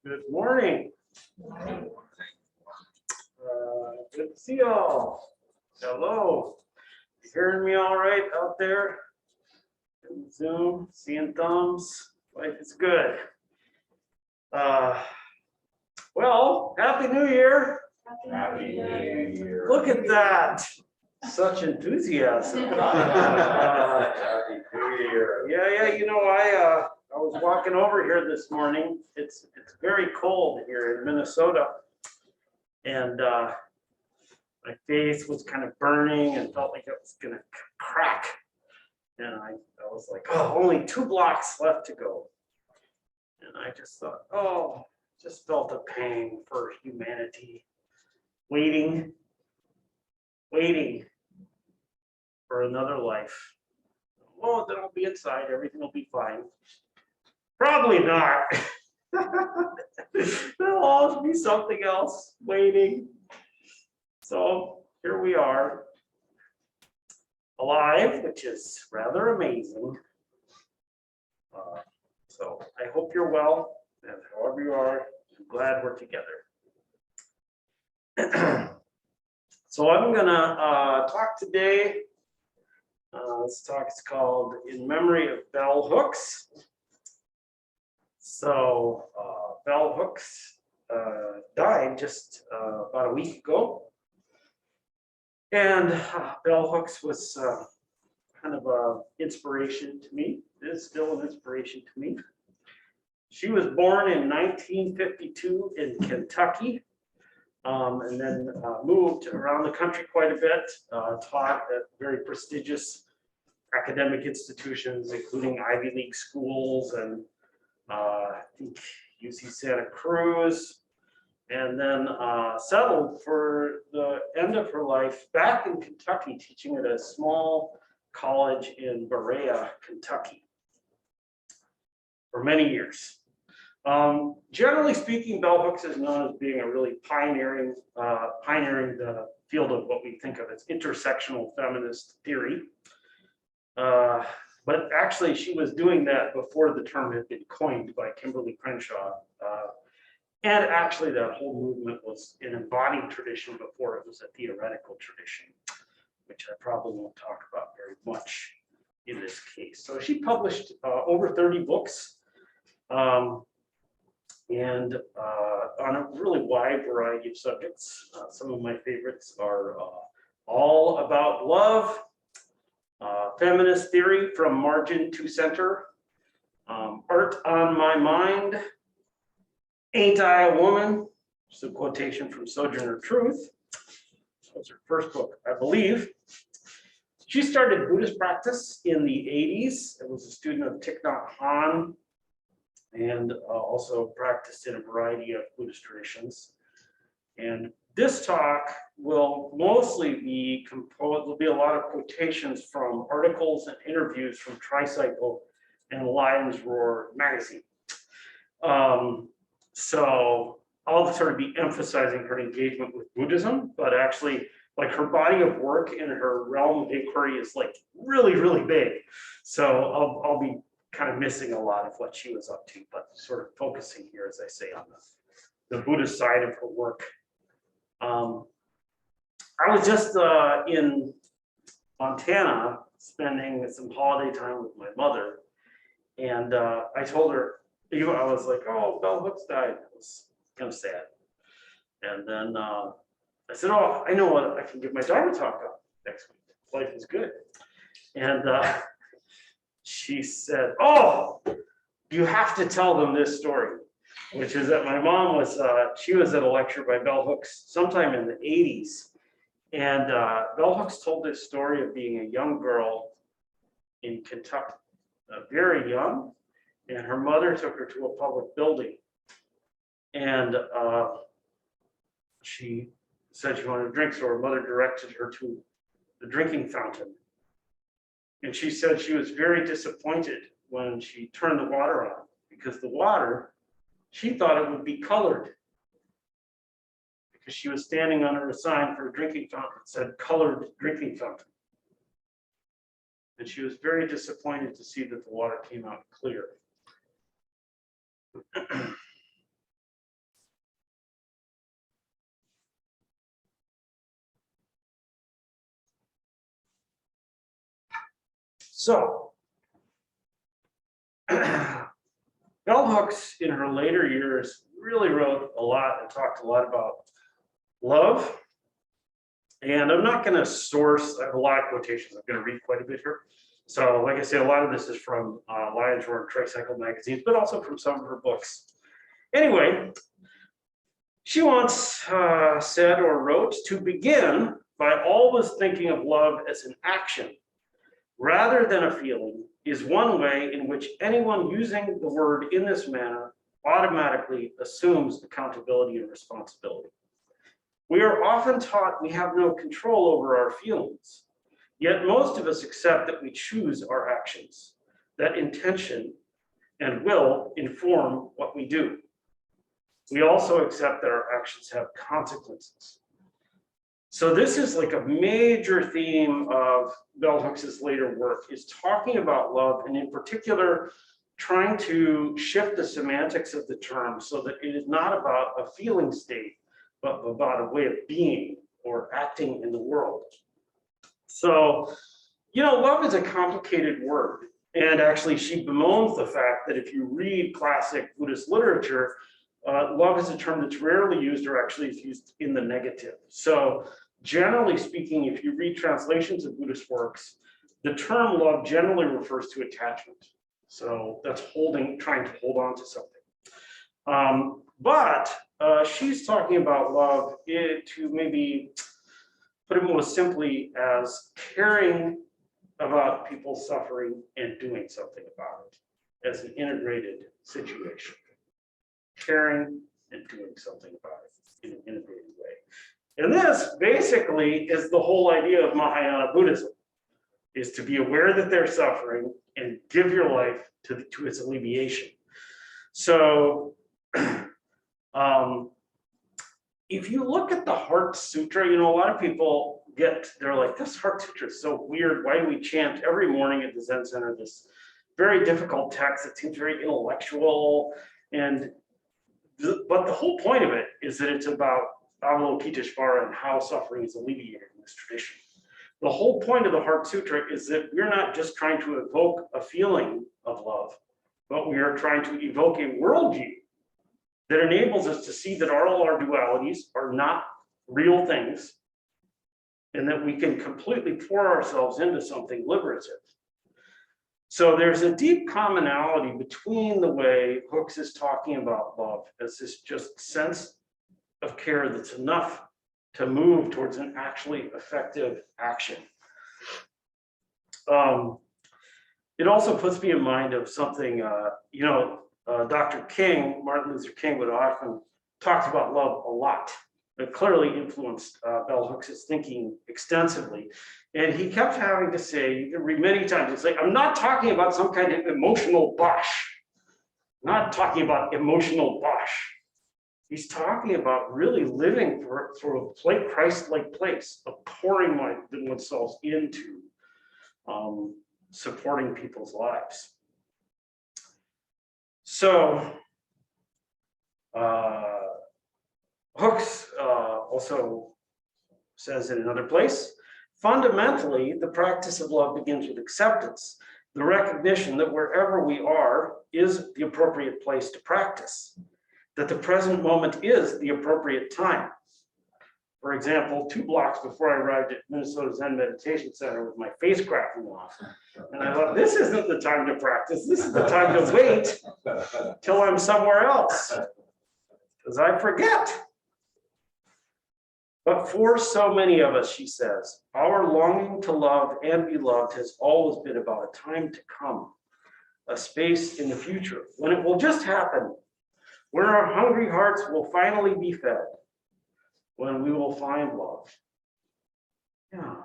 Good morning. Good to see y'all. Hello. You hearing me all right out there? Zoom, seeing thumbs. Life is good. Well, Happy New Year. Happy New Year. Look at that. Such enthusiasm. Happy New Year. Yeah. You know, I was walking over here this morning. It's very cold here in Minnesota, and my face was kind of burning and felt like it was gonna crack. And I was like, oh, only 2 blocks left to go. And I just thought, oh, just felt a pang for humanity, waiting for another life. Oh, then I'll be inside, everything will be fine. Probably not. There'll always be something else waiting. So here we are, alive, which is rather amazing. So I hope you're well, and however you are, I'm glad we're together. So I'm gonna talk today. This talk is called "In Memory of Bell Hooks." So Bell Hooks died just about a week ago. And Bell Hooks was kind of an inspiration to me. It is still an inspiration to me. She was born in 1952 in Kentucky, and then moved around the country quite a bit, taught at very prestigious academic institutions, including Ivy League schools and I think UC Santa Cruz, and then settled for the end of her life back in Kentucky, teaching at a small college in Berea, Kentucky, for many years. Generally speaking, Bell Hooks is known as being a really pioneering the field of what we think of as intersectional feminist theory. But actually, she was doing that before the term had been coined by Kimberly Crenshaw. And actually, that whole movement was an embodied tradition before it was a theoretical tradition, which I probably won't talk about very much in this case. So she published over 30 books, and on a really wide variety of subjects. Some of my favorites are All About Love, Feminist Theory from Margin to Center, Art on My Mind, Ain't I a Woman? It's a quotation from Sojourner Truth. That was her first book, I believe. She started Buddhist practice in the 80s. It was a student of Thich Nhat Hanh, and also practiced in a variety of Buddhist traditions. And this talk will mostly be composed, there'll be a lot of quotations from articles and interviews from Tricycle and Lion's Roar magazine. So I'll sort of be emphasizing her engagement with Buddhism, but actually, like, her body of work in her realm of inquiry is like really, really big. So I'll be kind of missing a lot of what she was up to, but sort of focusing here, as I say, on the Buddhist side of her work. I was just in Montana spending some holiday time with my mother, and I told her, I was like, oh, Bell Hooks died. It was kind of sad. And then I said, oh, I know what I can give my Dharma talk on next week. Life is good. And she said, oh, you have to tell them this story, which is that my mom was, she was at a lecture by Bell Hooks sometime in the 80s. And Bell Hooks told this story of being a young girl in Kentucky, very young, and her mother took her to a public building. And she said she wanted a drink, so her mother directed her to the drinking fountain. And she said she was very disappointed when she turned the water on, because the water, she thought it would be colored, because she was standing under a sign for a drinking fountain that said colored drinking fountain. And she was very disappointed to see that the water came out clear. So, Bell Hooks in her later years really wrote a lot and talked a lot about love. And I'm not going to source, I have a lot of quotations, I'm going to read quite a bit here. So like I said, a lot of this is from Lion's Roar and Tricycle magazines, but also from some of her books. Anyway, she once said or wrote, to begin by always thinking of love as an action rather than a feeling is one way in which anyone using the word in this manner automatically assumes accountability and responsibility. We are often taught we have no control over our feelings, yet most of us accept that we choose our actions, that intention and will inform what we do. We also accept that our actions have consequences. So this is like a major theme of Bell Hooks's later work, is talking about love, and in particular, trying to shift the semantics of the term so that it is not about a feeling state, but about a way of being or acting in the world. So, you know, love is a complicated word. And actually, she bemoans the fact that if you read classic Buddhist literature, love is a term that's rarely used or actually is used in the negative. So generally speaking, if you read translations of Buddhist works, the term love generally refers to attachment. So that's trying to hold on to something. But she's talking about love to maybe put it more simply as caring about people's suffering and doing something about it as an integrated situation. Caring and doing something about it in an integrated way. And this basically is the whole idea of Mahayana Buddhism, is to be aware that they're suffering and give your life to its alleviation. So if you look at the Heart Sutra, you know, a lot of people they're like, this Heart Sutra is so weird. Why do we chant every morning at the Zen Center this very difficult text that seems very intellectual? But the whole point of it is that it's about Avalokiteshvara and how suffering is alleviated in this tradition. The whole point of the Heart Sutra is that we're not just trying to evoke a feeling of love, but we are trying to evoke a worldview that enables us to see that all our dualities are not real things, and that we can completely pour ourselves into something liberative. So there's a deep commonality between the way Hooks is talking about love as this just sense of care that's enough to move towards an actually effective action. It also puts me in mind of something, Dr. King, Martin Luther King, would often talk about love a lot. It clearly influenced Bell Hooks' thinking extensively. And he kept having to say, you can read many times, it's like, I'm not talking about some kind of emotional bosh. I'm not talking about emotional bosh. He's talking about really living for a Christ-like place, of pouring oneself into supporting people's lives. So, Hooks also says in another place, fundamentally, the practice of love begins with acceptance, the recognition that wherever we are is the appropriate place to practice, that the present moment is the appropriate time. For example, 2 blocks before I arrived at Minnesota Zen Meditation Center with my face cracking off. And I thought, this isn't the time to practice. This is the time to wait till I'm somewhere else, because I forget. But for so many of us, she says, our longing to love and be loved has always been about a time to come, a space in the future, when it will just happen, when our hungry hearts will finally be fed, when we will find love. Yeah,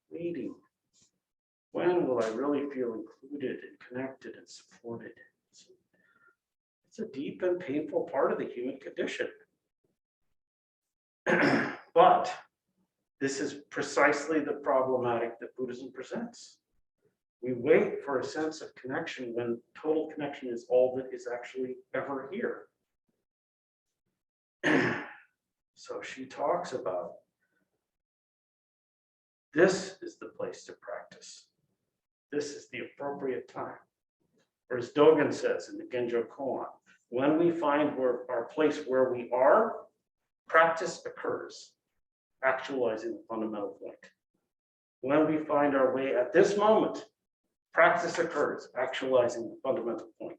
waiting. When will I really feel included and connected and supported? It's a deep and painful part of the human condition. But this is precisely the problematic that Buddhism presents. We wait for a sense of connection when total connection is all that is actually ever here. So she talks about this is the place to practice. this is the appropriate time. Or as Dogen says in the Genjo Koan, when we find our place where we are, practice occurs, actualizing the fundamental point. When we find our way at this moment, practice occurs, actualizing the fundamental point.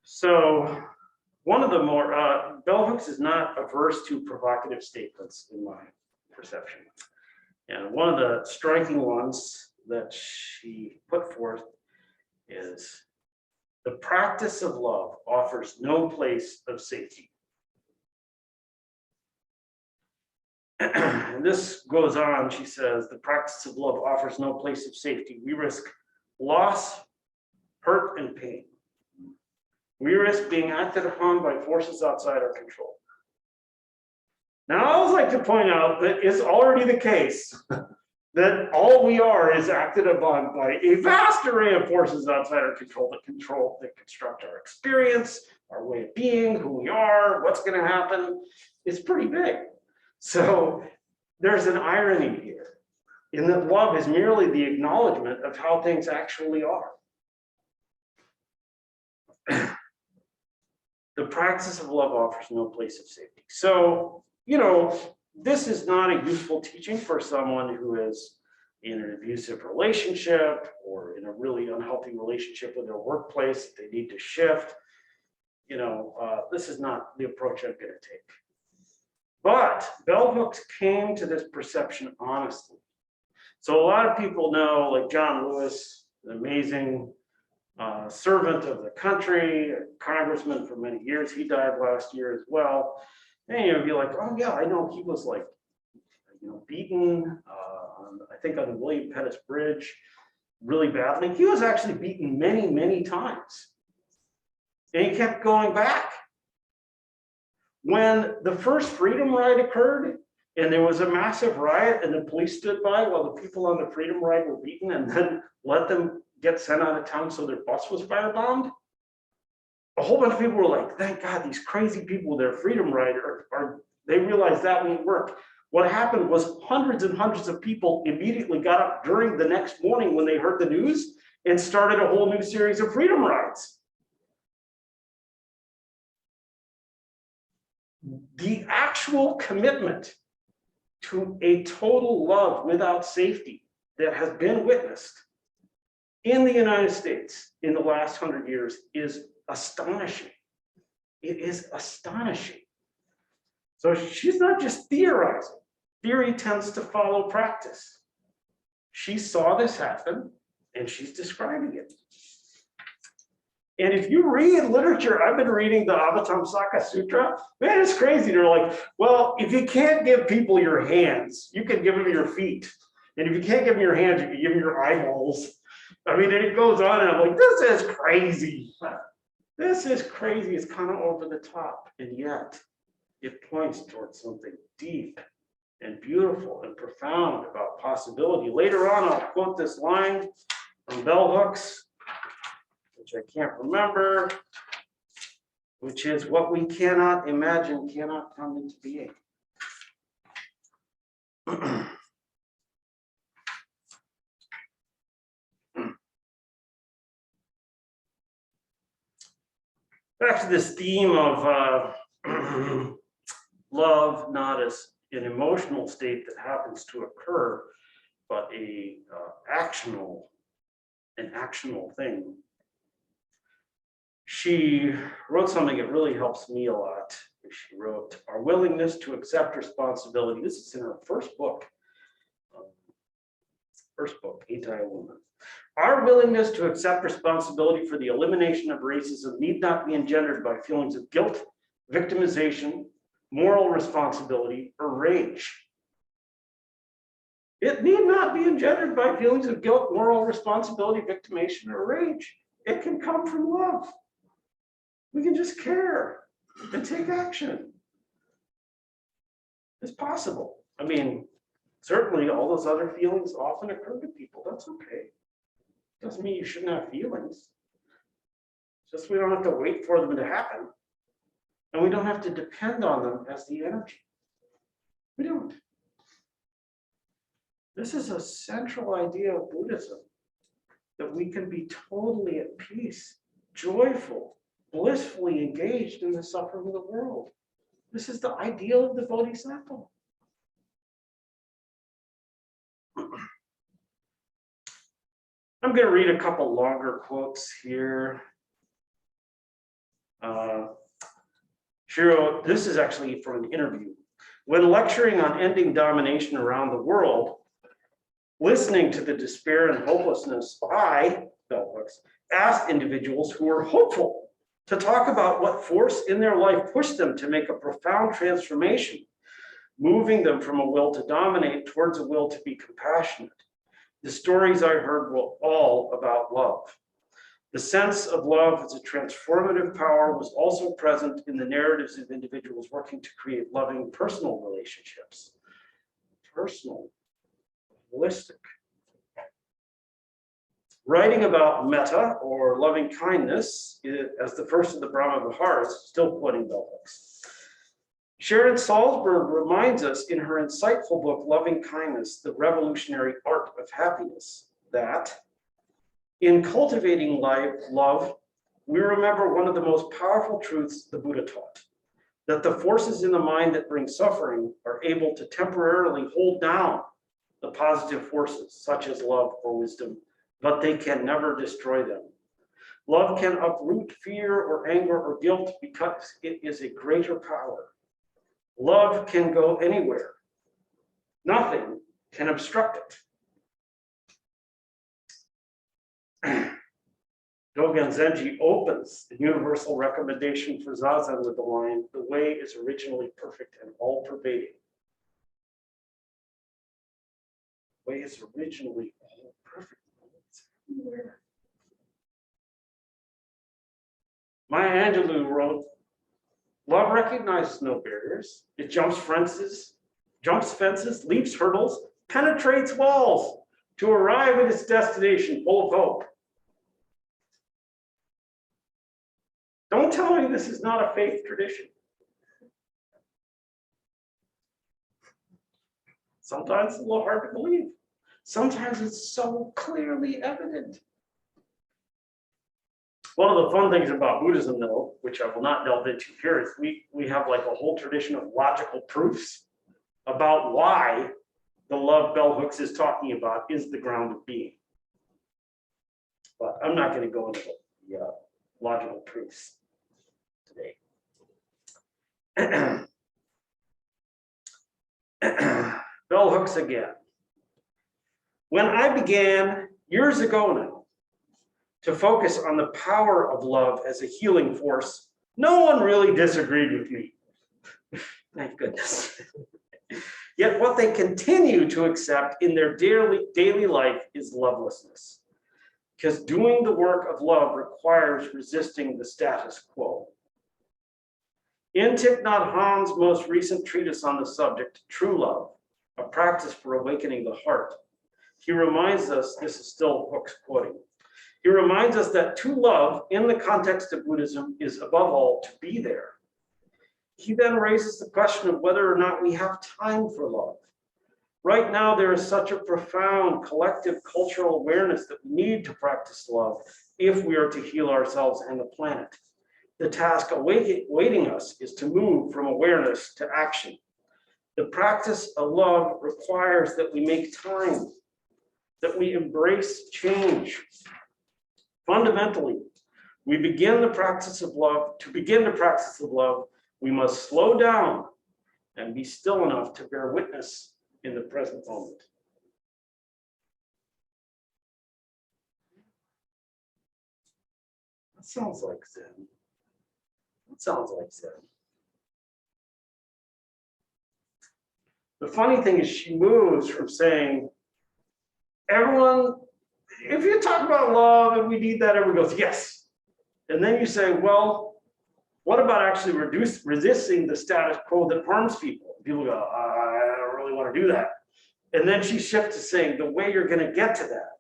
So one of the more, bell hooks is not averse to provocative statements in my perception. And one of the striking ones that she put forth is, the practice of love offers no place of safety. And this goes on, she says, the practice of love offers no place of safety. We risk loss, hurt, and pain. We risk being acted upon by forces outside our control. Now, I always like to point out that it's already the case that all we are is acted upon by a vast array of forces outside our control that construct our experience, our way of being, who we are, what's going to happen. It's pretty big. So there's an irony here in that love is merely the acknowledgement of how things actually are. The practice of love offers no place of safety. So, you know, this is not a useful teaching for someone who is in an abusive relationship or in a really unhealthy relationship with their workplace. They need to shift. You know, this is not the approach I'm going to take. But bell hooks came to this perception honestly. So a lot of people know, like John Lewis, an amazing servant of the country, a congressman for many years. He died last year as well. And you'd be like, oh yeah, I know he was like, you know, beaten, I think on the William Pettis Bridge, really badly. He was actually beaten many, many times. And he kept going back. When the first Freedom Ride occurred, and there was a massive riot, and the police stood by while the people on the Freedom Ride were beaten, and then let them get sent out of town so their bus was firebombed, a whole bunch of people were like, thank God, these crazy people, their Freedom Ride, they realized that won't work. What happened was hundreds and hundreds of people immediately got up during the next morning when they heard the news and started a whole new series of Freedom Rides. The actual commitment to a total love without safety that has been witnessed in the United States in the last 100 years is astonishing. It is astonishing. So she's not just theorizing. Theory tends to follow practice. She saw this happen and she's describing it. And if you read literature, I've been reading the Avatamsaka Sutra, man, it's crazy. They're like, well, if you can't give people your hands, you can give them your feet. And if you can't give them your hands, you can give them your eyeballs. I mean, and it goes on, and I'm like, this is crazy. This is crazy. It's kind of over the top. And yet, it points towards something deep and beautiful and profound about possibility. Later on, I'll quote this line from bell hooks, which I can't remember, which is, what we cannot imagine cannot come into being. Back to this theme of love, not as an emotional state that happens to occur, but an actionable thing. She wrote something that really helps me a lot. She wrote, our willingness to accept responsibility. This is in her first book, Ain't I a Woman? Our willingness to accept responsibility for the elimination of racism need not be engendered by feelings of guilt, victimization, moral responsibility, or rage. It need not be engendered by feelings of guilt, moral responsibility, victimization, or rage. It can come from love. We can just care and take action. It's possible. I mean, certainly all those other feelings often occur to people. That's okay. Doesn't mean you shouldn't have feelings. Just we don't have to wait for them to happen. And we don't have to depend on them as the energy. We don't. This is a central idea of Buddhism, that we can be totally at peace, joyful, blissfully engaged in the suffering of the world. This is the ideal of the Bodhisattva. I'm going to read a couple longer quotes here. Shiro, this is actually from an interview. When lecturing on ending domination around the world, listening to the despair and hopelessness, I, bell hooks, asked individuals who were hopeful to talk about what force in their life pushed them to make a profound transformation, moving them from a will to dominate towards a will to be compassionate. The stories I heard were all about love. The sense of love as a transformative power was also present in the narratives of individuals working to create loving personal relationships. Personal, holistic. Writing about metta, or loving kindness, as the first of the Brahma Viharas, still quoting bell hooks. Sharon Salzberg reminds us in her insightful book, Loving Kindness, The Revolutionary Art of Happiness, that in cultivating love, we remember one of the most powerful truths the Buddha taught, that the forces in the mind that bring suffering are able to temporarily hold down the positive forces, such as love or wisdom, but they can never destroy them. Love can uproot fear or anger or guilt because it is a greater power. Love can go anywhere. Nothing can obstruct it. Dogen Zenji opens the universal recommendation for Zazen with the line, "The way is originally perfect and all-pervading." The way is originally all perfect. It's everywhere. Maya Angelou wrote, "Love recognizes no barriers. It jumps fences, leaps hurdles, penetrates walls to arrive at its destination full of hope." Don't tell me this is not a faith tradition. Sometimes it's a little hard to believe. Sometimes it's so clearly evident. One of the fun things about Buddhism, though, which I will not delve into here, is we have like a whole tradition of logical proofs about why the love bell hooks is talking about is the ground of being. But I'm not going to go into the logical proofs today. Bell hooks again. When I began years ago now to focus on the power of love as a healing force, no one really disagreed with me. Thank goodness. Yet what they continue to accept in their daily life is lovelessness, because doing the work of love requires resisting the status quo. In Thich Nhat Hanh's most recent treatise on the subject, True Love, a practice for awakening the heart, he reminds us, this is still Hooks quoting, he reminds us that to love in the context of Buddhism is above all to be there. He then raises the question of whether or not we have time for love. Right now, there is such a profound collective cultural awareness that we need to practice love if we are to heal ourselves and the planet. The task awaiting us is to move from awareness to action. The practice of love requires that we make time, that we embrace change. Fundamentally, we begin the practice of love. To begin the practice of love, we must slow down and be still enough to bear witness in the present moment. That sounds like Zen. That sounds like Zen. The funny thing is she moves from saying, everyone, if you talk about love and we need that, everyone goes, yes. And then you say, well, what about actually resisting the status quo that harms people? People go, I don't really want to do that. And then she shifts to saying the way you're going to get to that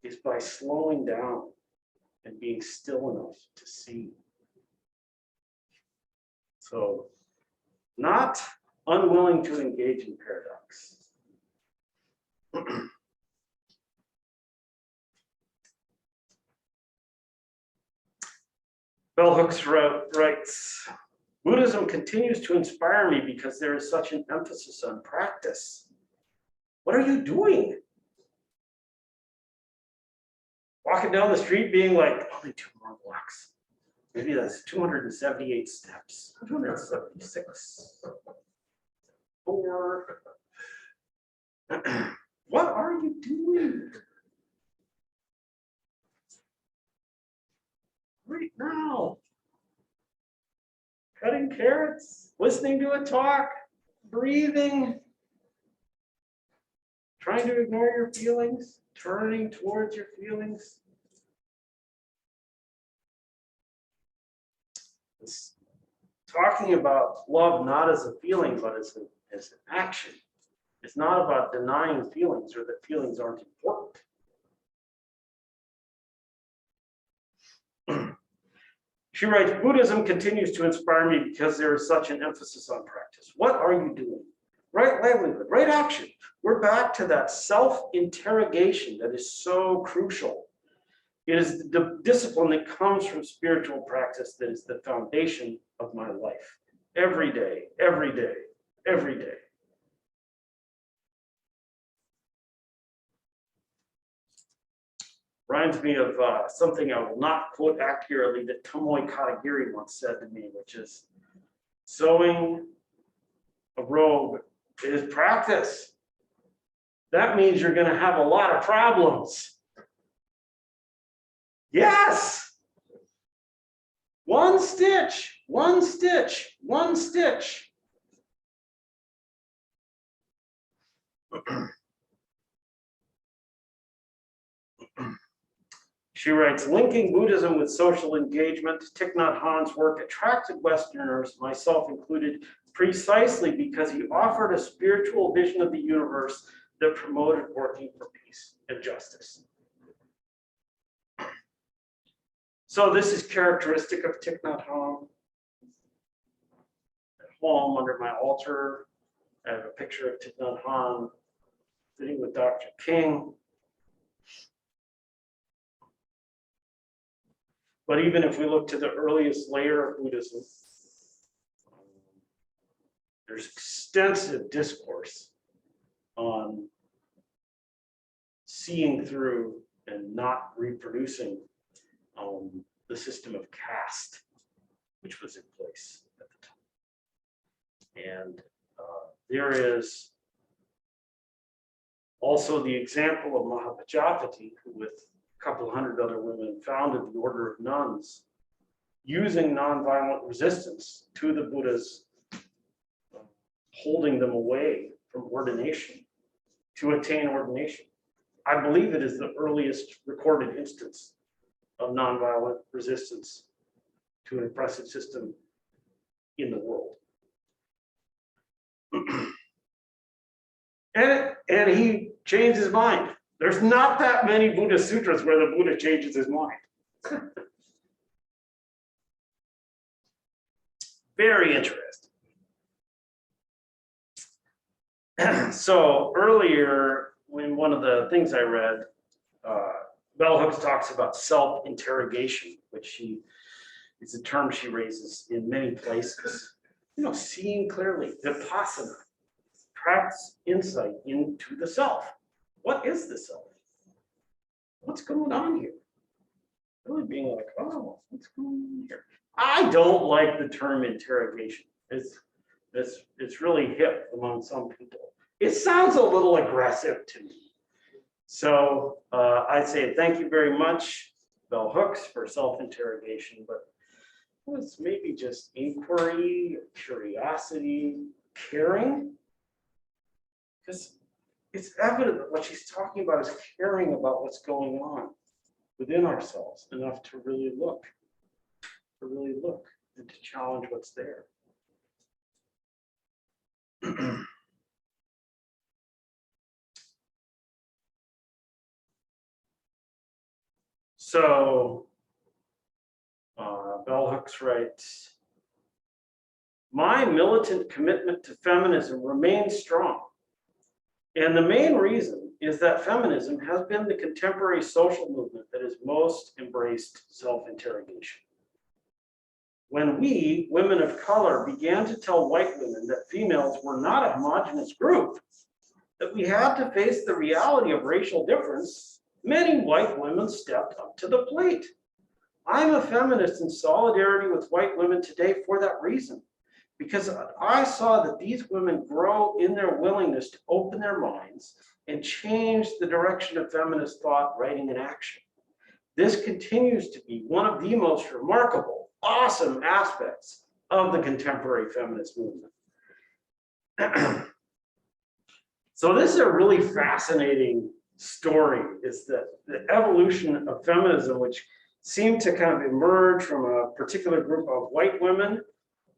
is by slowing down and being still enough to see. So, not unwilling to engage in paradox. Bell Hooks writes, Buddhism continues to inspire me because there is such an emphasis on practice. What are you doing? Walking down the street being like, only 2 more blocks. Maybe that's 278 steps, 276. 4. What are you doing? Right now. Cutting carrots, listening to a talk, breathing, trying to ignore your feelings, turning towards your feelings. It's talking about love not as a feeling, but as an action. It's not about denying feelings or that feelings aren't important. She writes, Buddhism continues to inspire me because there is such an emphasis on practice. What are you doing? Right livelihood, right action. We're back to that self-interrogation that is so crucial. It is the discipline that comes from spiritual practice that is the foundation of my life. Every day, every day, every day. Reminds me of something I will not quote accurately that Tomoe Katagiri once said to me, which is, sewing a robe is practice. That means you're going to have a lot of problems. Yes. One stitch, one stitch, one stitch. She writes, linking Buddhism with social engagement, Thich Nhat Hanh's work attracted Westerners, myself included, precisely because he offered a spiritual vision of the universe that promoted working for peace and justice. So this is characteristic of Thich Nhat Hanh. At home, under my altar, I have a picture of Thich Nhat Hanh sitting with Dr. King. But even if we look to the earliest layer of Buddhism, there's extensive discourse on seeing through and not reproducing the system of caste, which was in place at the time. And there is also the example of Mahapajapati, who with a couple hundred other women founded the order of nuns, using nonviolent resistance to the Buddha's holding them away from ordination to attain ordination. I believe it is the earliest recorded instance of nonviolent resistance to an oppressive system in the world. And he changed his mind. There's not that many Buddhist sutras where the Buddha changes his mind. Very interesting. So earlier, when one of the things I read, Bell Hooks talks about self-interrogation, which is a term she raises in many places. You know, seeing clearly, vipassana, practice insight into the self. What is the self? What's going on here? Really being like, oh, what's going on here? I don't like the term interrogation. It's really hip among some people. It sounds a little aggressive to me. So I'd say thank you very much, Bell Hooks, for self-interrogation, but it's maybe just inquiry, curiosity, caring. Because it's evident that what she's talking about is caring about what's going on within ourselves enough to really look and to challenge what's there. So Bell Hooks writes, my militant commitment to feminism remains strong. And the main reason is that feminism has been the contemporary social movement that has most embraced self-interrogation. When we, women of color, began to tell white women that females were not a homogenous group, that we had to face the reality of racial difference, many white women stepped up to the plate. I'm a feminist in solidarity with white women today for that reason, because I saw that these women grow in their willingness to open their minds and change the direction of feminist thought, writing, and action. This continues to be one of the most remarkable, awesome aspects of the contemporary feminist movement. So this is a really fascinating story, is that the evolution of feminism, which seemed to kind of emerge from a particular group of white women,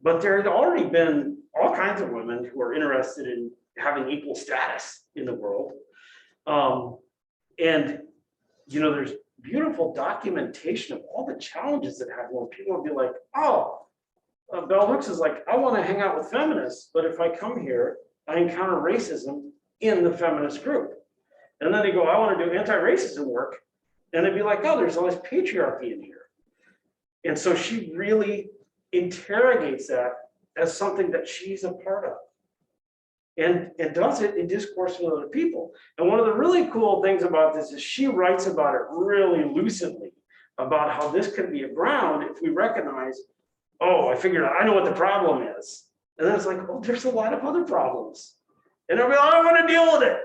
but there had already been all kinds of women who are interested in having equal status in the world. And, you know, there's beautiful documentation of all the challenges that happen when people will be like, oh, Bell Hooks is like, I want to hang out with feminists, but if I come here, I encounter racism in the feminist group. And then they go, I want to do anti-racism work. And they'd be like, oh, there's all this patriarchy in here. And so she really interrogates that as something that she's a part of. And does it in discourse with other people. And one of the really cool things about this is she writes about it really lucidly, about how this could be a ground if we recognize, oh, I figured out, I know what the problem is. And then it's like, oh, there's a lot of other problems. And I'll be like, I don't want to deal with it.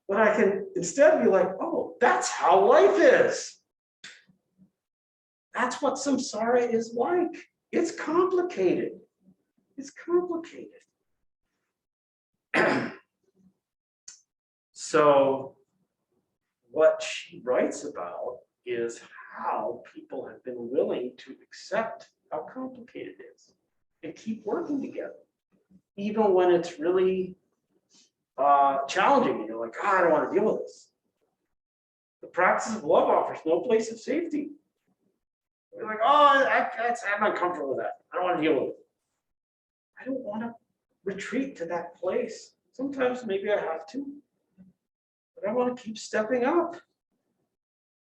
But I can instead be like, oh, that's how life is. That's what samsara is like. It's complicated. It's complicated. So what she writes about is how people have been willing to accept how complicated it is and keep working together, even when it's really challenging and you're like, oh, I don't want to deal with this. The practice of love offers no place of safety. You're like, oh, I'm uncomfortable with that. I don't want to deal with it. I don't want to retreat to that place. Sometimes maybe I have to, but I want to keep stepping up,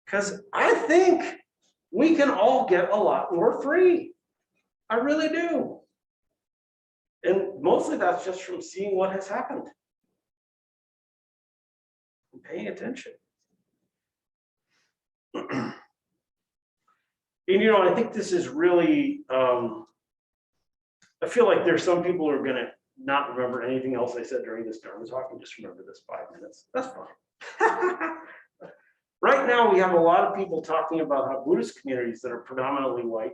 because I think we can all get a lot more free. I really do. And mostly that's just from seeing what has happened and paying attention. And you know, I think this is really, I feel like there's some people who are going to not remember anything else I said during this Dharma talk and just remember this 5 minutes. That's fine. Right now, we have a lot of people talking about how Buddhist communities that are predominantly white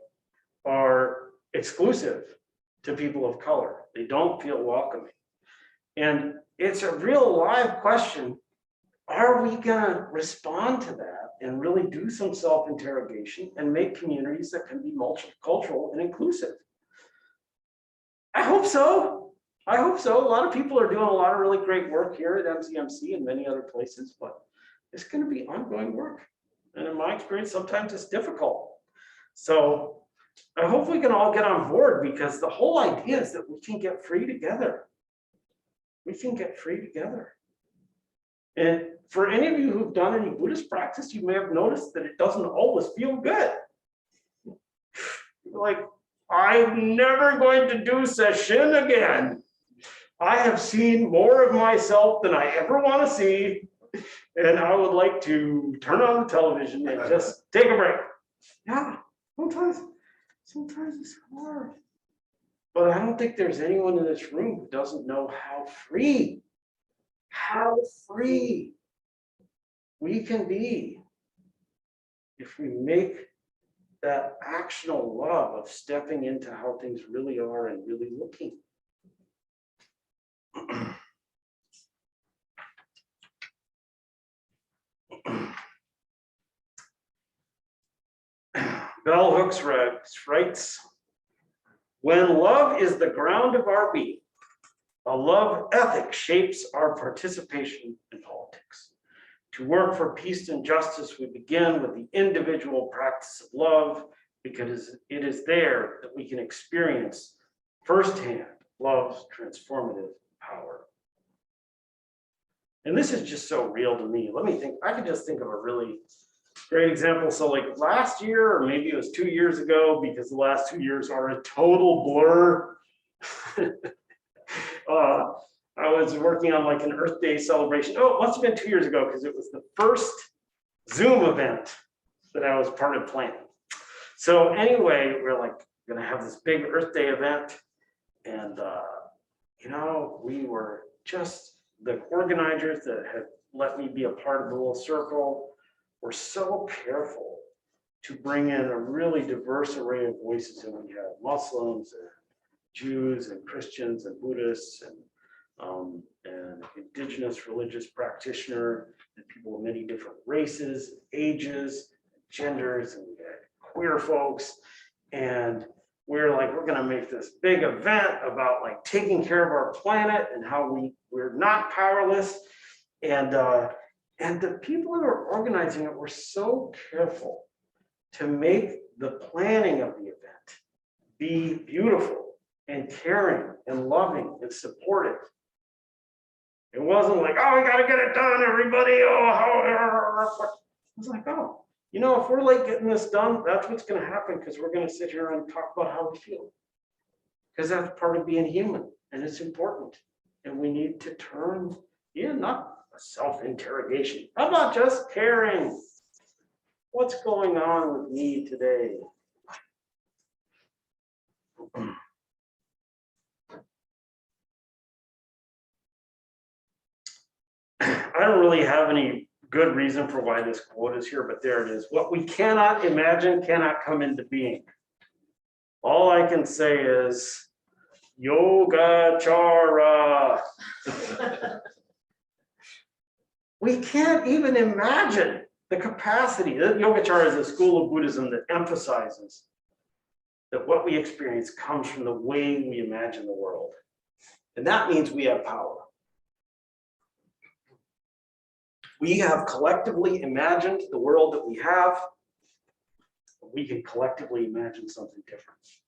are exclusive to people of color. They don't feel welcoming. And it's a real live question. Are we going to respond to that and really do some self-interrogation and make communities that can be multicultural and inclusive? I hope so. I hope so. A lot of people are doing a lot of really great work here at MCMC and many other places, but it's going to be ongoing work. And in my experience, sometimes it's difficult. So I hope we can all get on board, because the whole idea is that we can get free together. We can get free together. And for any of you who've done any Buddhist practice, you may have noticed that it doesn't always feel good. You're like, I'm never going to do session again. I have seen more of myself than I ever want to see, and I would like to turn on the television and just take a break. Yeah, sometimes it's hard. But I don't think there's anyone in this room who doesn't know how free we can be if we make that actional love of stepping into how things really are and really looking. Bell Hooks writes, when love is the ground of our being, a love ethic shapes our participation in politics. To work for peace and justice, we begin with the individual practice of love, because it is there that we can experience firsthand love's transformative power. And this is just so real to me. Let me think. I could just think of a really great example. So like last year, or maybe it was 2 years ago, because the last 2 years are a total blur. I was working on like an Earth Day celebration. Oh, it must have been 2 years ago, because it was the first Zoom event that I was part of planning. So anyway, we're like gonna have this big Earth Day event. And, we were just, the organizers that had let me be a part of the little circle were so careful to bring in a really diverse array of voices. And we had Muslims and Jews and Christians and Buddhists and indigenous religious practitioner and people of many different races, ages, genders, and we had queer folks. And we're like, we're gonna make this big event about like taking care of our planet and how we're not powerless. And the people who were organizing it were so careful to make the planning of the event be beautiful and caring and loving and supportive. It wasn't like, oh, we gotta get it done, everybody. I was like, oh, if we're like getting this done, that's what's gonna happen, because we're gonna sit here and talk about how we feel. Because that's part of being human, and it's important. And we need to turn in, not a self-interrogation. How about just caring? What's going on with me today? I don't really have any good reason for why this quote is here, but there it is. What we cannot imagine cannot come into being. All I can say is, Yogacara. We can't even imagine the capacity. Yogacara is a school of Buddhism that emphasizes that what we experience comes from the way we imagine the world. And that means we have power. We have collectively imagined the world that we have. We can collectively imagine something different.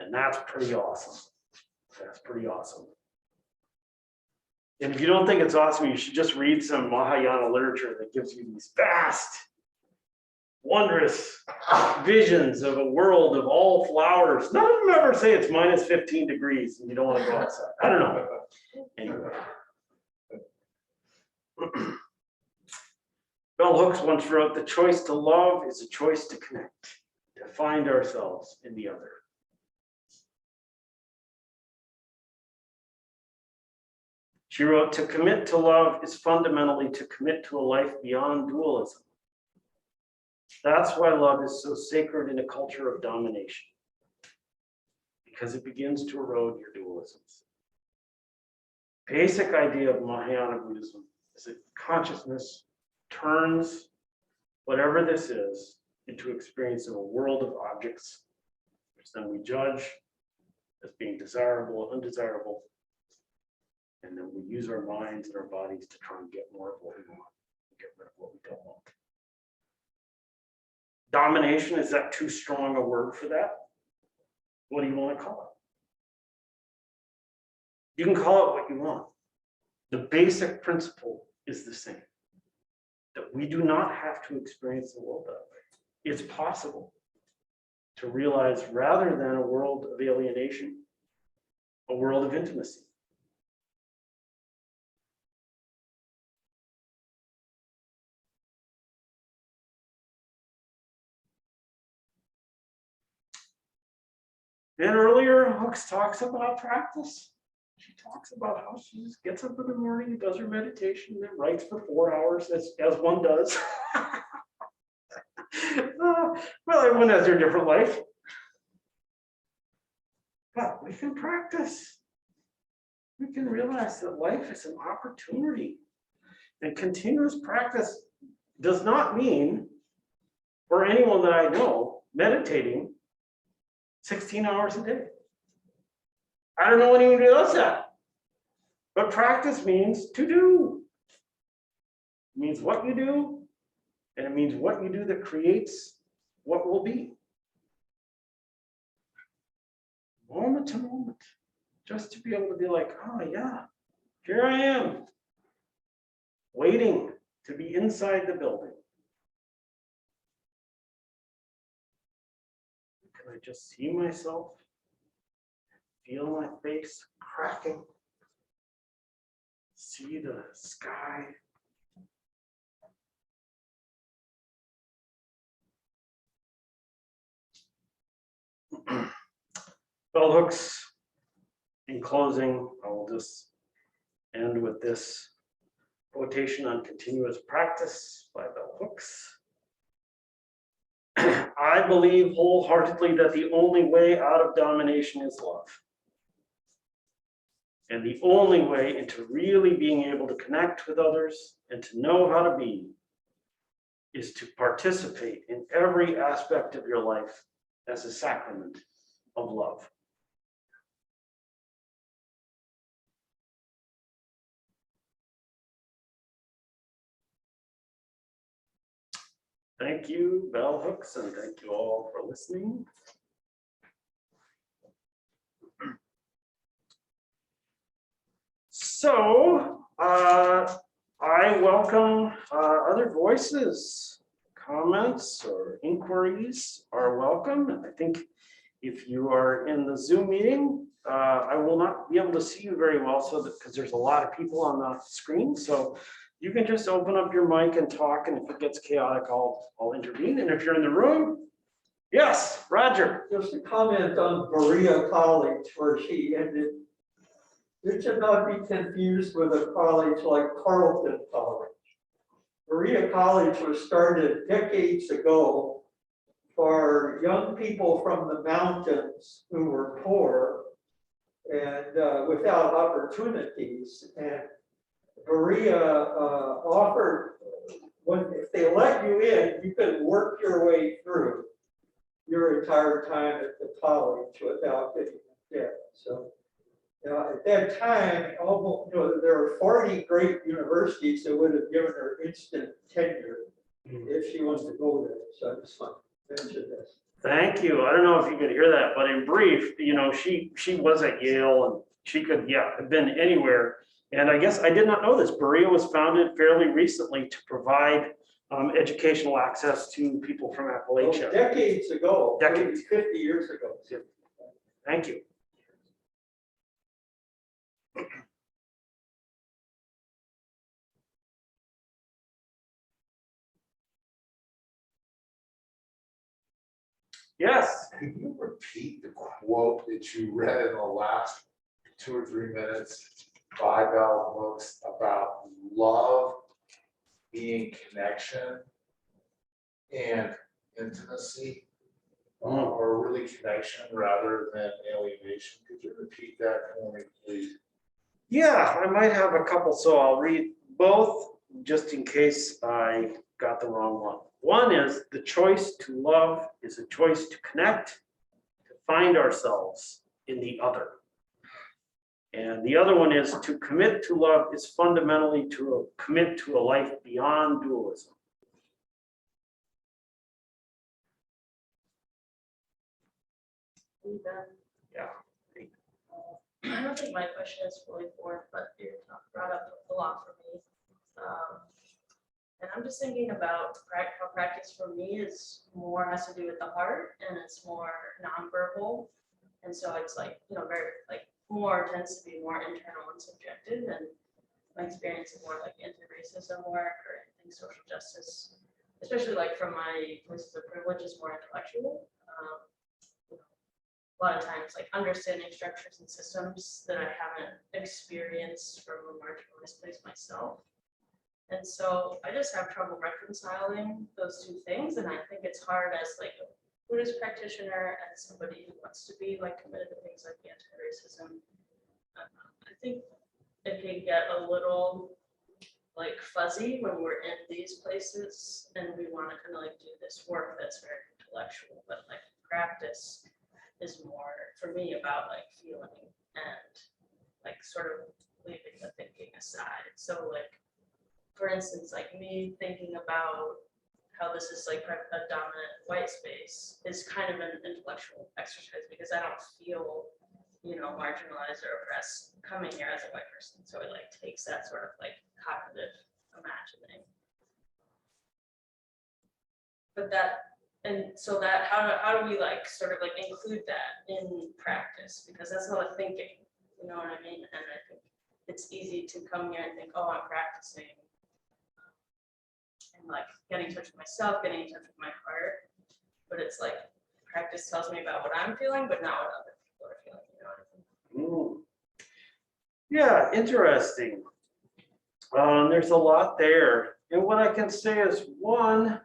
And that's pretty awesome. That's pretty awesome. And if you don't think it's awesome, you should just read some Mahayana literature that gives you these vast, wondrous visions of a world of all flowers. None of them ever say it's minus 15 degrees and you don't want to go outside. I don't know. Anyway. Bell Hooks once wrote, the choice to love is a choice to connect, to find ourselves in the other. She wrote, to commit to love is fundamentally to commit to a life beyond dualism. That's why love is so sacred in a culture of domination, because it begins to erode your dualisms. Basic idea of Mahayana Buddhism is that consciousness turns whatever this is into experience of a world of objects, which then we judge as being desirable or undesirable. And then we use our minds and our bodies to try and get more of what we want, and get rid of what we don't want. Domination, is that too strong a word for that? What do you want to call it? You can call it what you want. The basic principle is the same, that we do not have to experience the world that way. It's possible to realize, rather than a world of alienation, a world of intimacy. Then earlier, Hooks talks about practice. She talks about how she just gets up in the morning and does her meditation and then writes for 4 hours, as one does. Well, everyone has their different life. But we can practice. We can realize that life is an opportunity. And continuous practice does not mean, for anyone that I know, meditating 16 hours a day. I don't know anyone who does that. But practice means to do. It means what you do, and it means what you do that creates what will be. Moment to moment. just to be able to be like, oh yeah, here I am, waiting to be inside the building. Can I just see myself, feel my face cracking, see the sky? Bell hooks. In closing, I will just end with this quotation on continuous practice by bell hooks. I believe wholeheartedly that the only way out of domination is love. And the only way into really being able to connect with others and to know how to be is to participate in every aspect of your life as a sacrament of love. Thank you, bell hooks, and thank you all for listening. So, I welcome other voices, comments, or inquiries are welcome. I think if you are in the Zoom meeting, I will not be able to see you very well, so that because there's a lot of people on the screen. So you can just open up your mic and talk, and if it gets chaotic, I'll intervene. And if you're in the room, yes, Roger. Just a comment on Berea College where she ended. It should not be confused with a college like Carleton College. Berea College was started decades ago for young people from the mountains who were poor and without opportunities. And Berea offered, if they let you in, you could work your way through your entire time at the college without getting in debt. So at that time, almost, there were 40 great universities that would have given her instant tenure if she wanted to go there. So I just want to mention this. Thank you. I don't know if you could hear that, but in brief, she was at Yale, and she could, have been anywhere. And I guess I did not know this. Berea was founded fairly recently to provide educational access to people from Appalachia. Oh, decades ago, Decades. 50 years ago. Thank you. Yes. Can you repeat the quote that you read in the last 2 or 3 minutes by bell hooks about love being connection and intimacy, or really connection rather than alienation? Could you repeat that for me, please? Yeah, I might have a couple, so I'll read both just in case I got the wrong one. One is the choice to love is a choice to connect, to find ourselves in the other. And the other one is to commit to love is fundamentally to commit to a life beyond dualism. Yeah. I don't think my question is fully formed, but you brought up a lot for me. And I'm just thinking about how practice for me has to do with the heart, and it's more nonverbal. And so it's more tends to be more internal and subjective. And my experience is more like anti-racism work or anything social justice, especially like from my places of privilege, is more intellectual. A lot of times like understanding structures and systems that I haven't experienced from a marginalized place myself. And so I just have trouble reconciling those two things. And I think it's hard as like a Buddhist practitioner and somebody who wants to be like committed to things like anti-racism. I think it can get a little like fuzzy when we're in these places and we want to kind of like do this work that's very intellectual, but like practice is more for me about like feeling and like sort of leaving the thinking aside. So like, for instance, like me thinking about how this is like a dominant white space is kind of an intellectual exercise because I don't feel marginalized or oppressed coming here as a white person. So it like takes that sort of like cognitive imagining. But how do we like sort of like include that in practice? Because that's not a thinking, you know what I mean? And I think it's easy to come here and think, oh, I'm practicing and like getting in touch with myself, getting in touch with my heart. But it's like practice tells me about what I'm feeling, but not what other people are feeling, you know what I mean? Yeah, interesting. There's a lot there. And what I can say is one,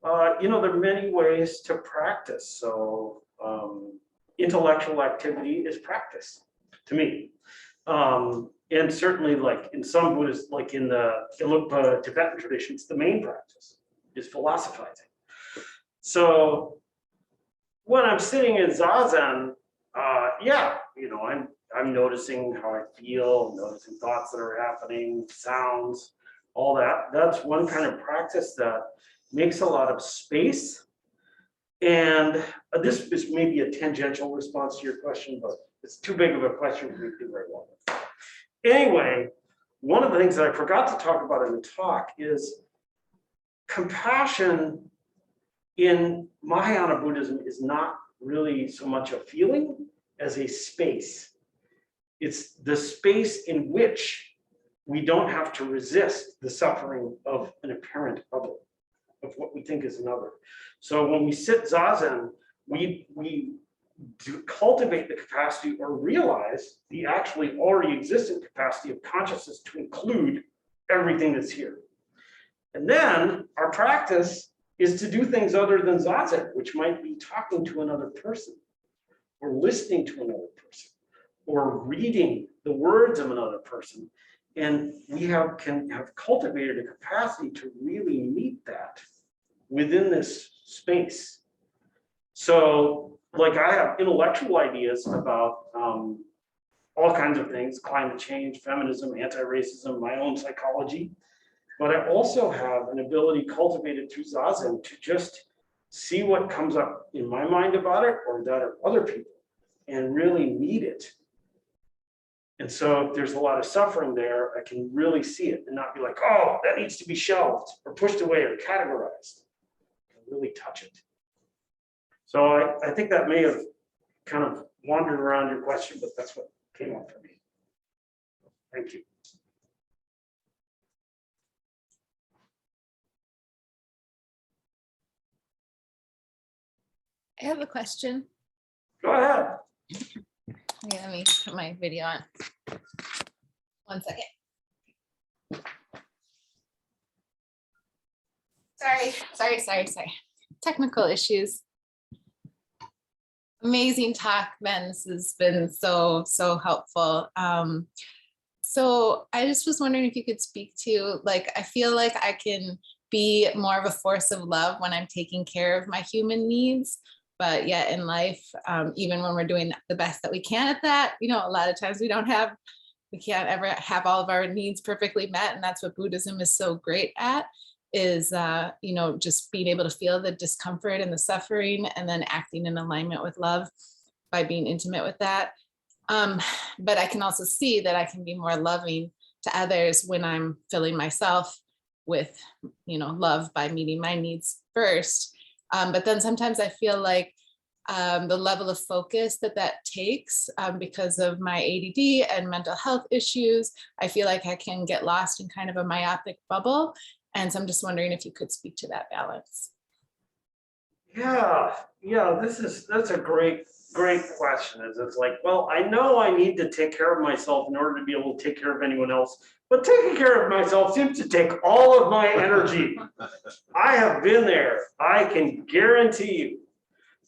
there are many ways to practice. So intellectual activity is practice to me. And certainly like in some Buddhist, like in the Gelugpa Tibetan traditions, the main practice is philosophizing. So when I'm sitting in Zazen, I'm noticing how I feel, noticing thoughts that are happening, sounds, all that. That's one kind of practice that makes a lot of space. And this is maybe a tangential response to your question, but it's too big of a question for me to do very well. Anyway, one of the things that I forgot to talk about in the talk is compassion in Mahayana Buddhism is not really so much a feeling as a space. It's the space in which we don't have to resist the suffering of an apparent other, of what we think is another. So when we sit Zazen, we do cultivate the capacity or realize the actually already existent capacity of consciousness to include everything that's here. And then our practice is to do things other than Zazen, which might be talking to another person, or listening to another person, or reading the words of another person. And we can have cultivated a capacity to really meet that within this space. So like I have intellectual ideas about all kinds of things, climate change, feminism, anti-racism, my own psychology, but I also have an ability cultivated through Zazen to just see what comes up in my mind about it or that of other people and really meet it. And so if there's a lot of suffering there, I can really see it and not be like, oh, that needs to be shelved or pushed away or categorized. I can really touch it. So I think that may have kind of wandered around your question, but that's what came up for me. Thank you. I have a question. Go ahead. Okay, let me put my video on. 1 second. Sorry. Technical issues. Amazing talk, Ben. This has been so helpful. So I just was wondering if you could speak to, like, I feel like I can be more of a force of love when I'm taking care of my human needs. But yet in life, even when we're doing the best that we can at that, a lot of times we can't ever have all of our needs perfectly met. And that's what Buddhism is so great at, is, just being able to feel the discomfort and the suffering and then acting in alignment with love by being intimate with that. But I can also see that I can be more loving to others when I'm filling myself with, love by meeting my needs first. But then sometimes I feel like the level of focus that takes because of my ADD and mental health issues, I feel like I can get lost in kind of a myopic bubble. And so I'm just wondering if you could speak to that balance. Yeah, that's a great question. It's like, well, I know I need to take care of myself in order to be able to take care of anyone else, but taking care of myself seems to take all of my energy. I have been there. I can guarantee you.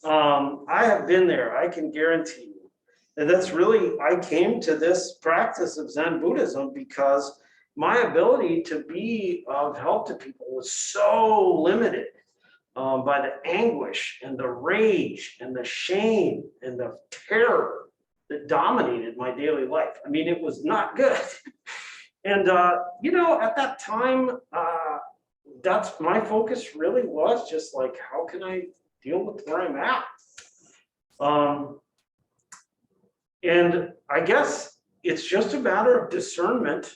I have been there. I can guarantee you. And that's really, I came to this practice of Zen Buddhism because my ability to be of help to people was so limited by the anguish and the rage and the shame and the terror that dominated my daily life. I mean, it was not good. And, at that time, that's my focus really was just like, how can I deal with where I'm at? And I guess it's just a matter of discernment.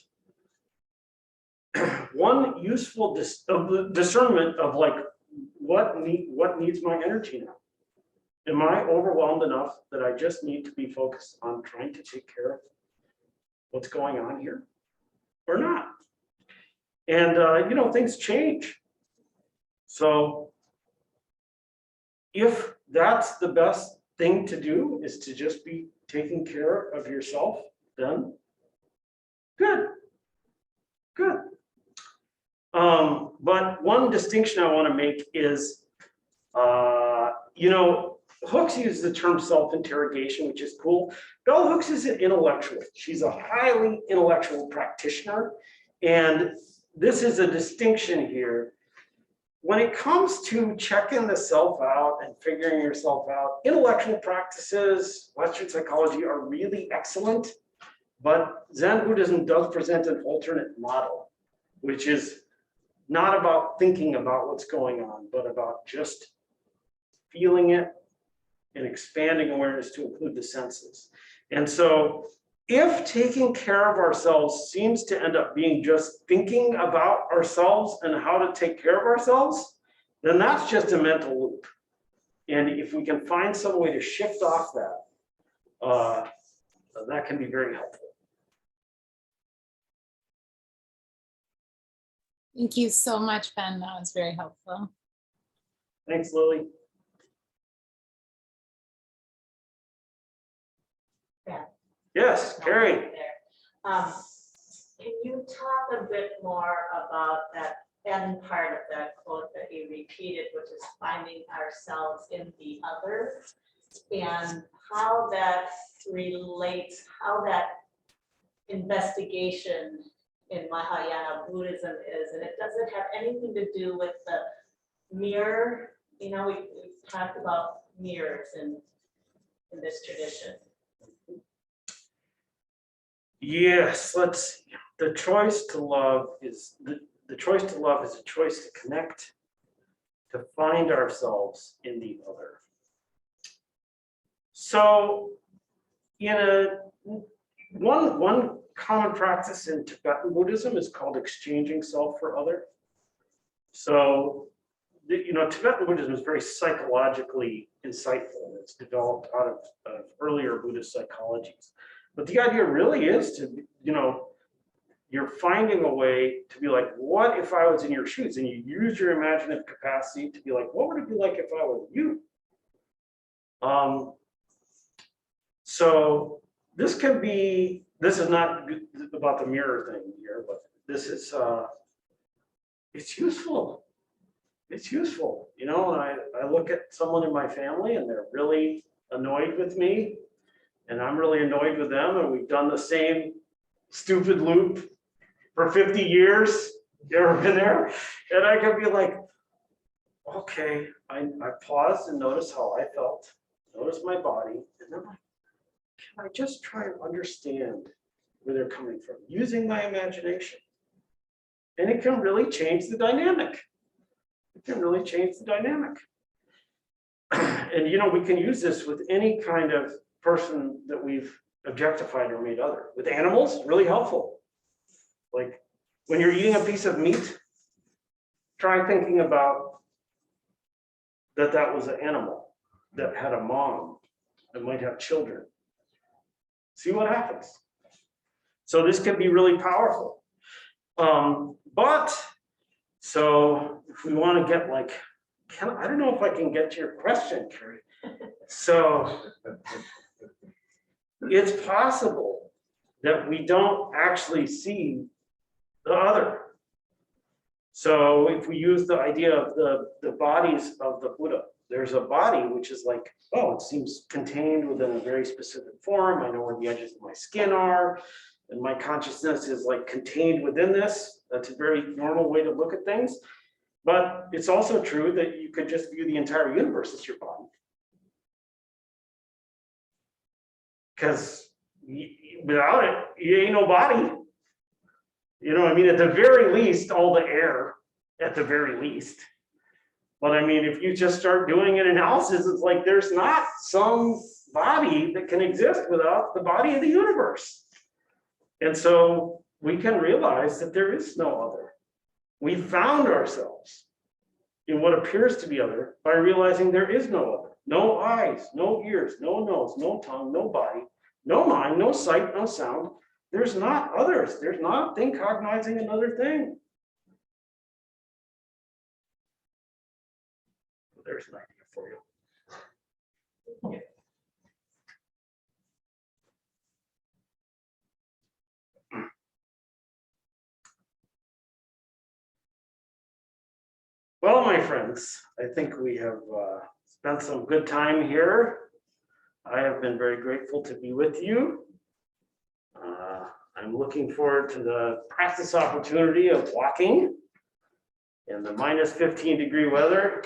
One useful discernment of like, what needs my energy now? Am I overwhelmed enough that I just need to be focused on trying to take care of what's going on here or not? And, things change. So if that's the best thing to do is to just be taking care of yourself, then good. But one distinction I want to make is, Hooks uses the term self-interrogation, which is cool. Bell Hooks is an intellectual. She's a highly intellectual practitioner. And this is a distinction here. When it comes to checking the self out and figuring yourself out, intellectual practices, Western psychology are really excellent. But Zen Buddhism does present an alternate model, which is not about thinking about what's going on, but about just feeling it and expanding awareness to include the senses. And so if taking care of ourselves seems to end up being just thinking about ourselves and how to take care of ourselves, then that's just a mental loop. And if we can find some way to shift off that, that can be very helpful. Thank you so much, Ben. That was very helpful. Thanks, Lily. Yeah. Yes, Carrie. Can you talk a bit more about that end part of that quote that you repeated, which is finding ourselves in the other, and how that relates, how that investigation in Mahayana Buddhism is, and it doesn't have anything to do with the mirror. We talked about mirrors in this tradition. Yes, let's see. The choice to love is the choice to love is a choice to connect, to find ourselves in the other. So, one common practice in Tibetan Buddhism is called exchanging self for other. So, Tibetan Buddhism is very psychologically insightful. It's developed out of earlier Buddhist psychologies. But the idea really is to, you're finding a way to be like, what if I was in your shoes? And you use your imaginative capacity to be like, what would it be like if I was you? So this is not about the mirror thing here, but this is, it's useful. It's useful, and I look at someone in my family and they're really annoyed with me and I'm really annoyed with them, and we've done the same stupid loop for 50 years. You ever been there? And I could be like, okay, I paused and noticed how I felt, notice my body, and then can I just try and understand where they're coming from using my imagination? And it can really change the dynamic. It can really change the dynamic. And we can use this with any kind of person that we've objectified or made other. With animals, really helpful. Like when you're eating a piece of meat, try thinking about that was an animal that had a mom that might have children. See what happens. So this can be really powerful. So if we want to get like, I don't know if I can get to your question, Carrie. So it's possible that we don't actually see the other. So if we use the idea of the bodies of the Buddha, there's a body which is like, oh, it seems contained within a very specific form. I know where the edges of my skin are, and my consciousness is like contained within this. That's a very normal way to look at things. But it's also true that you could just view the entire universe as your body. Because without it, you ain't no body. At the very least, all the air, at the very least. But if you just start doing an analysis, it's like there's not some body that can exist without the body of the universe. And so we can realize that there is no other. We found ourselves in what appears to be other by realizing there is no other. No eyes, no ears, no nose, no tongue, no body, no mind, no sight, no sound. There's not others. There's not a thing cognizing another thing. There's an idea for you. Well, my friends, I think we have spent some good time here. I have been very grateful to be with you. I'm looking forward to the practice opportunity of walking in the minus 15-degree weather.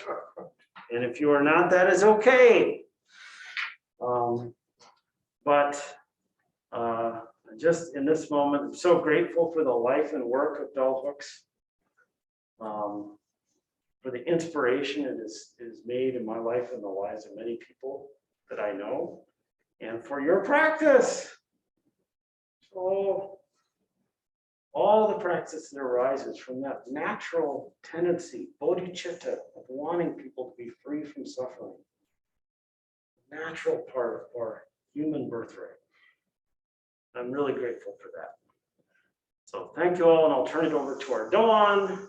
And if you are not, that is okay. Just in this moment, I'm so grateful for the life and work of Bell Hooks. For the inspiration it is made in my life and the lives of many people that I know, and for your practice. So all the practice that arises from that natural tendency, bodhicitta, of wanting people to be free from suffering, natural part of our human birthright. I'm really grateful for that. So thank you all, and I'll turn it over to our Doan.